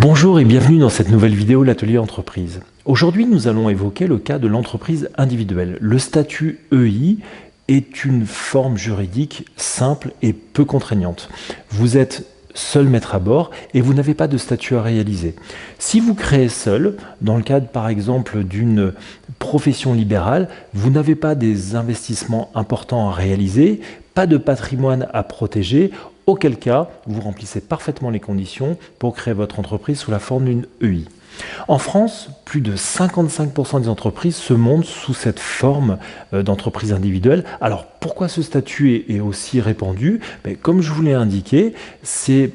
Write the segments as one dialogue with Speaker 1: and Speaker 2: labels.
Speaker 1: Bonjour et bienvenue dans cette nouvelle vidéo l'atelier entreprise. Aujourd'hui, nous allons évoquer le cas de l'entreprise individuelle. Le statut EI est une forme juridique simple et peu contraignante. Vous êtes seul maître à bord et vous n'avez pas de statut à réaliser. Si vous créez seul, dans le cadre par exemple d'une profession libérale, vous n'avez pas des investissements importants à réaliser, pas de patrimoine à protéger, auquel cas vous remplissez parfaitement les conditions pour créer votre entreprise sous la forme d'une EI. En France, plus de 55% des entreprises se montent sous cette forme d'entreprise individuelle. Alors pourquoi ce statut est aussi répandu? Comme je vous l'ai indiqué, c'est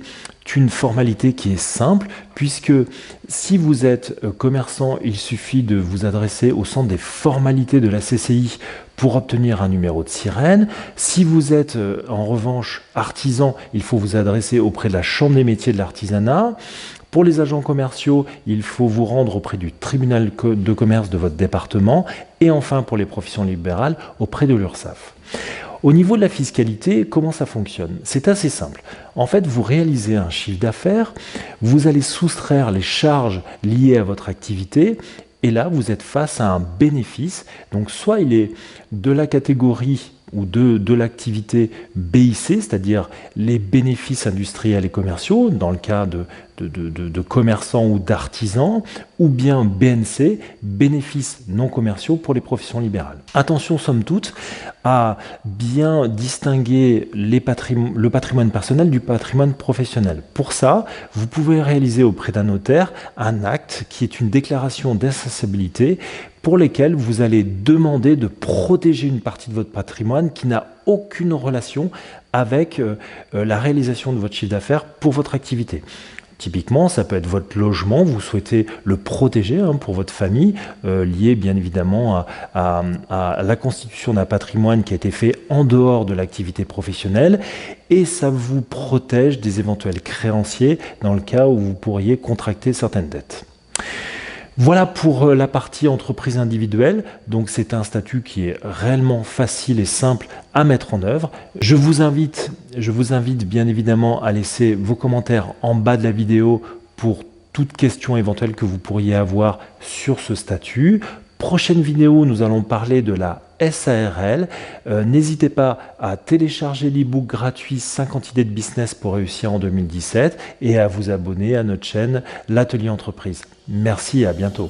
Speaker 1: une formalité qui est simple, puisque si vous êtes commerçant, il suffit de vous adresser au centre des formalités de la CCI pour obtenir un numéro de sirène. Si vous êtes en revanche artisan, il faut vous adresser auprès de la Chambre des métiers de l'artisanat. Pour les agents commerciaux, il faut vous rendre auprès du tribunal de commerce de votre département et enfin pour les professions libérales auprès de l'URSSAF. Au niveau de la fiscalité, comment ça fonctionne? C'est assez simple. En fait, vous réalisez un chiffre d'affaires, vous allez soustraire les charges liées à votre activité et là, vous êtes face à un bénéfice. Donc soit il est de la catégorie ou de l'activité BIC, c'est-à-dire les bénéfices industriels et commerciaux, dans le cas de commerçants ou d'artisans, ou bien BNC, bénéfices non commerciaux pour les professions libérales. Attention, somme toute, à bien distinguer le patrimoine personnel du patrimoine professionnel. Pour ça, vous pouvez réaliser auprès d'un notaire un acte qui est une déclaration d'incessibilité pour lesquels vous allez demander de protéger une partie de votre patrimoine qui n'a aucune relation avec la réalisation de votre chiffre d'affaires pour votre activité. Typiquement, ça peut être votre logement, vous souhaitez le protéger pour votre famille, lié bien évidemment à la constitution d'un patrimoine qui a été fait en dehors de l'activité professionnelle, et ça vous protège des éventuels créanciers dans le cas où vous pourriez contracter certaines dettes. Voilà pour la partie entreprise individuelle, donc c'est un statut qui est réellement facile et simple à mettre en œuvre. Je vous invite bien évidemment à laisser vos commentaires en bas de la vidéo pour toute question éventuelle que vous pourriez avoir sur ce statut. Prochaine vidéo, nous allons parler de la SARL. N'hésitez pas à télécharger l'e-book gratuit 50 idées de business pour réussir en 2017 et à vous abonner à notre chaîne L'Atelier Entreprise. Merci et à bientôt.